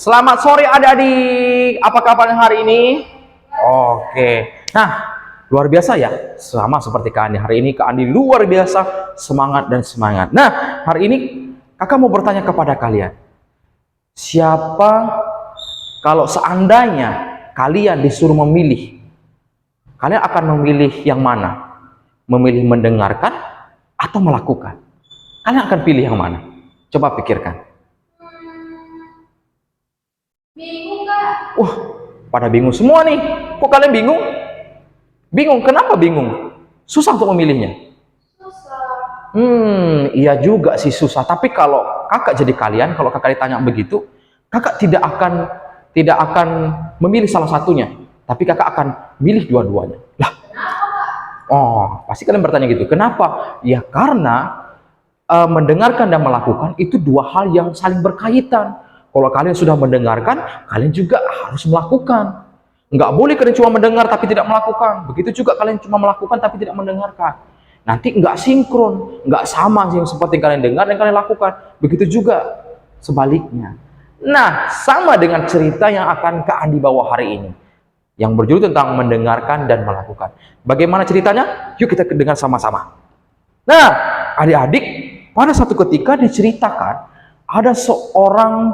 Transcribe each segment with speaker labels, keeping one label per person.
Speaker 1: Selamat sore adik-adik. Apa kabarnya hari ini? Oke. Nah, luar biasa ya. Sama seperti Kak Andi. Hari ini Kak Andi luar biasa semangat dan semangat. Nah, hari ini kakak mau bertanya kepada kalian. Siapa kalau seandainya kalian disuruh memilih, kalian akan memilih yang mana? Memilih mendengarkan atau melakukan? Kalian akan pilih yang mana? Coba pikirkan.
Speaker 2: Bingung, Kak.
Speaker 1: Wah, pada bingung semua nih. Kok kalian bingung? Bingung, kenapa bingung? Susah untuk memilihnya.
Speaker 2: Susah.
Speaker 1: Iya juga sih susah. Tapi kalau kakak jadi kalian, kalau kakak ditanya begitu, kakak tidak akan memilih salah satunya. Tapi kakak akan milih dua-duanya. Lah, oh, pasti kalian bertanya gitu. Kenapa? Ya karena mendengarkan dan melakukan itu dua hal yang saling berkaitan. Kalau kalian sudah mendengarkan, kalian juga harus melakukan. Nggak boleh kalian cuma mendengar tapi tidak melakukan. Begitu juga kalian cuma melakukan tapi tidak mendengarkan. Nanti nggak sinkron, nggak sama sih seperti kalian dengar dan kalian lakukan. Begitu juga sebaliknya. Nah, sama dengan cerita yang akan Kak Andi bawa hari ini. Yang berjudul tentang mendengarkan dan melakukan. Bagaimana ceritanya? Yuk kita dengar sama-sama. Nah, adik-adik, pada satu ketika diceritakan ada seorang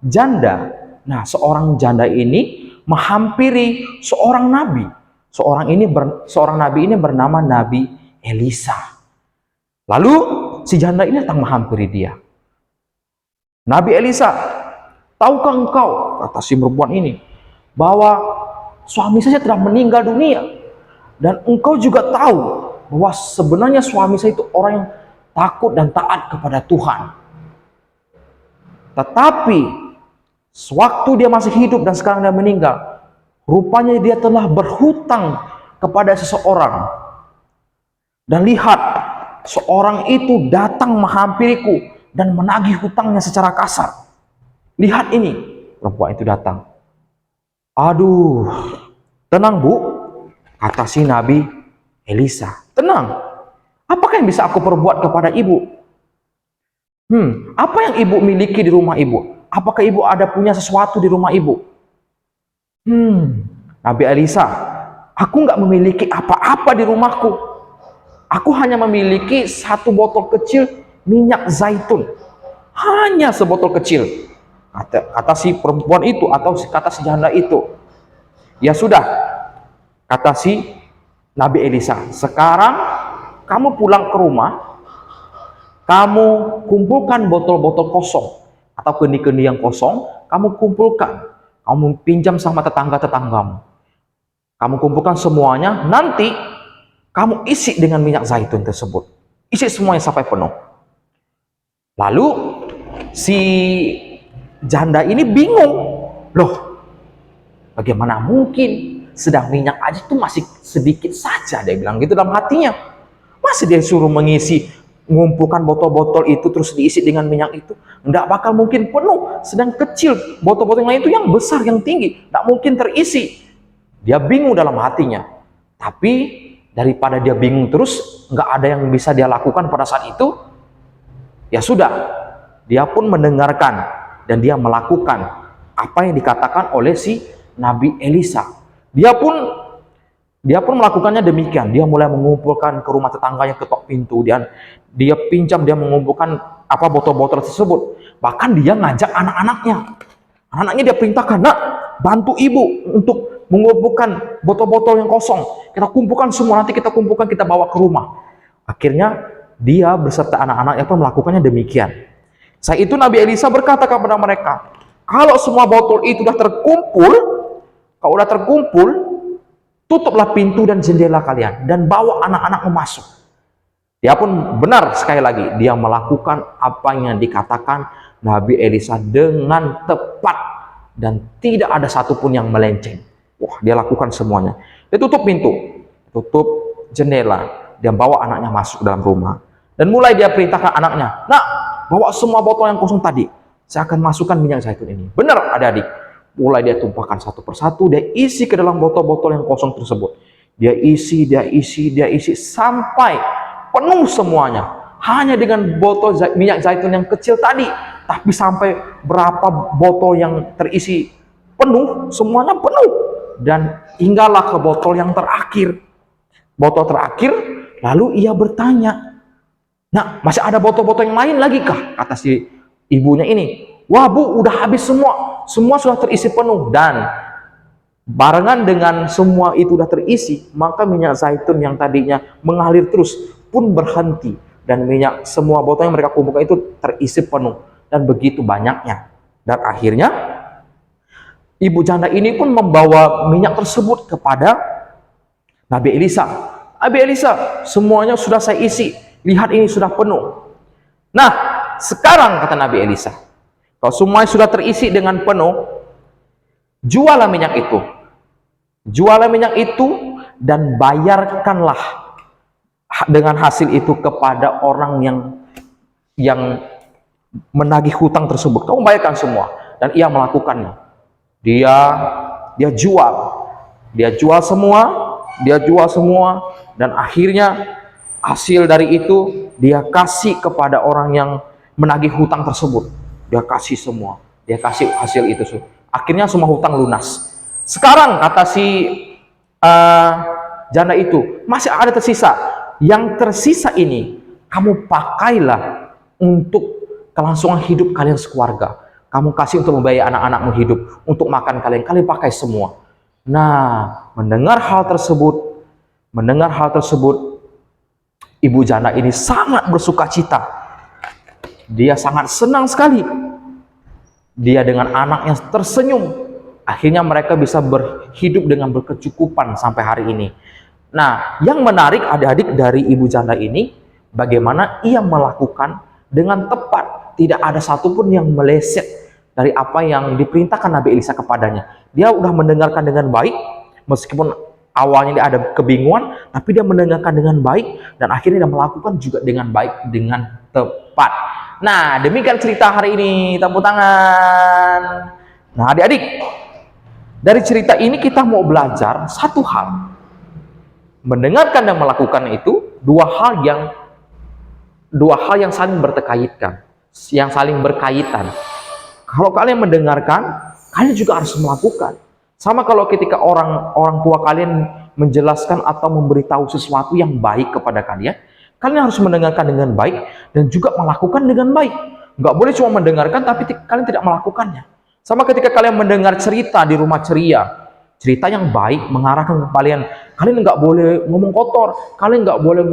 Speaker 1: janda. Nah, seorang janda ini menghampiri seorang nabi. Seorang nabi ini bernama Nabi Elisa. Lalu si janda ini datang menghampiri dia. Nabi Elisa, tahukah engkau, kata si perempuan ini, bahwa suami saya telah meninggal dunia. Dan engkau juga tahu bahwa sebenarnya suami saya itu orang yang takut dan taat kepada Tuhan. Tetapi sewaktu dia masih hidup dan sekarang dia meninggal, rupanya dia telah berhutang kepada seseorang. Dan lihat, seorang itu datang menghampiriku dan menagih hutangnya secara kasar. Lihat ini, perempuan itu datang. Aduh, tenang bu, kata si Nabi Elisa. Tenang, apakah yang bisa aku perbuat kepada ibu? Apa yang ibu miliki di rumah ibu? Apakah ibu ada punya sesuatu di rumah ibu? Nabi Elisa, aku nggak memiliki apa-apa di rumahku. Aku hanya memiliki satu botol kecil minyak zaitun. Hanya sebotol kecil. Kata si perempuan itu atau kata si janda itu. Ya sudah, kata si Nabi Elisa. Sekarang kamu pulang ke rumah. Kamu kumpulkan botol-botol kosong atau kendi-kendi yang kosong, kamu kumpulkan. Kamu pinjam sama tetangga-tetanggamu. Kamu kumpulkan semuanya, nanti kamu isi dengan minyak zaitun tersebut. Isi semuanya sampai penuh. Lalu si janda ini bingung. Loh, bagaimana mungkin? Sedang minyak aja itu masih sedikit saja, dia bilang gitu dalam hatinya. Masih dia suruh mengumpulkan botol-botol itu terus diisi dengan minyak itu, nggak bakal mungkin penuh. Sedang kecil, botol-botol yang lain itu yang besar, yang tinggi, nggak mungkin terisi. Dia bingung dalam hatinya. Tapi daripada dia bingung terus, nggak ada yang bisa dia lakukan pada saat itu. Ya sudah, dia pun mendengarkan dan dia melakukan apa yang dikatakan oleh si Nabi Elisa. Dia pun melakukannya demikian. Dia mulai mengumpulkan ke rumah tetangganya, ketok pintu. Dia pinjam, dia mengumpulkan botol-botol tersebut. Bahkan dia ngajak anak-anaknya. Anak-anaknya dia perintahkan, nak, bantu ibu untuk mengumpulkan botol-botol yang kosong. Kita kumpulkan semua, nanti kita kumpulkan, kita bawa ke rumah. Akhirnya dia beserta anak-anaknya pun melakukannya demikian. Saat itu Nabi Elisa berkata kepada mereka, kalau semua botol itu sudah terkumpul, tutuplah pintu dan jendela kalian dan bawa anak-anakmu masuk. Dia pun benar sekali lagi, dia melakukan apa yang dikatakan Nabi Elisa dengan tepat dan tidak ada satupun yang melenceng. Wah, dia lakukan semuanya. Dia tutup pintu, tutup jendela, dia bawa anaknya masuk dalam rumah. Dan mulai dia perintahkan anaknya, nak, bawa semua botol yang kosong tadi. Saya akan masukkan minyak zaitun ini. Benar adik-adik. Mulai dia tumpahkan satu persatu, dia isi ke dalam botol-botol yang kosong tersebut. Dia isi sampai penuh semuanya. Hanya dengan botol minyak zaitun yang kecil tadi, tapi sampai berapa botol yang terisi penuh, semuanya penuh. Dan hinggalah ke botol yang terakhir. Botol terakhir, lalu ia bertanya, "Nah, masih ada botol-botol yang lain lagi kah?" Kata si ibunya ini. "Wah Bu, udah habis semua. Semua sudah terisi penuh." Dan barengan dengan semua itu sudah terisi, maka minyak zaitun yang tadinya mengalir terus pun berhenti. Dan minyak, semua botol yang mereka kumpulkan itu terisi penuh. Dan begitu banyaknya. Dan akhirnya, ibu janda ini pun membawa minyak tersebut kepada Nabi Elisa. "Nabi Elisa, semuanya sudah saya isi. Lihat ini sudah penuh." Nah, sekarang kata Nabi Elisa, kalau semuanya sudah terisi dengan penuh, jualah minyak itu. Jualah minyak itu dan bayarkanlah dengan hasil itu kepada orang yang menagih hutang tersebut. Kamu bayarkan semua. Dan ia melakukannya. Dia jual. Dia jual semua, dan akhirnya hasil dari itu dia kasih kepada orang yang menagih hutang tersebut. Dia kasih semua, dia kasih hasil itu. Akhirnya semua hutang lunas. Sekarang kata si janda itu, masih ada tersisa. Yang tersisa ini kamu pakailah untuk kelangsungan hidup kalian sekeluarga. Kamu kasih untuk membiayai anak-anakmu hidup, untuk makan kalian pakai semua. Nah, mendengar hal tersebut, ibu janda ini sangat bersukacita. Dia sangat senang sekali. Dia dengan anaknya tersenyum. Akhirnya mereka bisa berhidup dengan berkecukupan sampai hari ini. Nah, yang menarik adik-adik dari ibu janda ini, bagaimana ia melakukan dengan tepat. Tidak ada satupun yang meleset dari apa yang diperintahkan Nabi Elisa kepadanya. Dia udah mendengarkan dengan baik, meskipun awalnya dia ada kebingungan, tapi dia mendengarkan dengan baik, dan akhirnya dia melakukan juga dengan baik, dengan tepat. Nah, demikian cerita hari ini. Tepuk tangan. Nah, adik-adik, dari cerita ini kita mau belajar satu hal. Mendengarkan dan melakukan itu dua hal yang saling berkaitan, yang saling berkaitan. Kalau kalian mendengarkan, kalian juga harus melakukan. Sama kalau ketika orang tua kalian menjelaskan atau memberitahu sesuatu yang baik kepada kalian harus mendengarkan dengan baik dan juga melakukan dengan baik. Nggak boleh cuma mendengarkan tapi kalian tidak melakukannya. Sama ketika kalian mendengar cerita di rumah ceria, cerita yang baik mengarahkan ke kalian nggak boleh ngomong kotor, kalian nggak boleh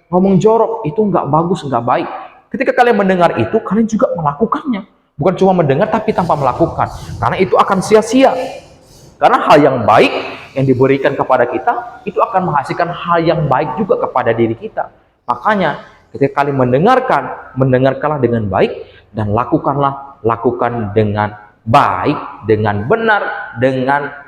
Speaker 1: ngomong jorok, itu nggak bagus, nggak baik. Ketika kalian mendengar itu, kalian juga melakukannya. Bukan cuma mendengar tapi tanpa melakukan, karena itu akan sia-sia. Karena hal yang baik yang diberikan kepada kita, itu akan menghasilkan hal yang baik juga kepada diri kita. Makanya ketika kalian mendengarkanlah dengan baik, dan lakukan dengan baik, dengan benar, dengan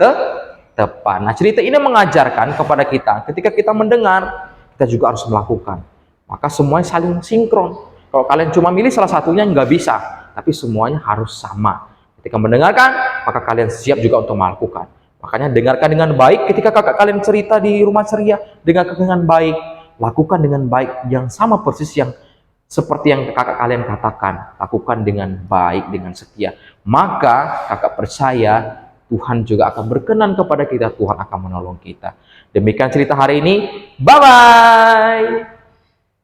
Speaker 1: tepat. Nah, cerita ini mengajarkan kepada kita, ketika kita mendengar, kita juga harus melakukan. Maka semuanya saling sinkron. Kalau kalian cuma milih salah satunya, nggak bisa. Tapi semuanya harus sama. Ketika mendengarkan, maka kalian siap juga untuk melakukan. Makanya dengarkan dengan baik. Ketika kakak kalian cerita di rumah ceria, dengarkan dengan baik. Lakukan dengan baik yang sama persis yang seperti yang kakak kalian katakan. Lakukan dengan baik, dengan setia. Maka kakak percaya Tuhan juga akan berkenan kepada kita. Tuhan akan menolong kita. Demikian cerita hari ini. Bye-bye.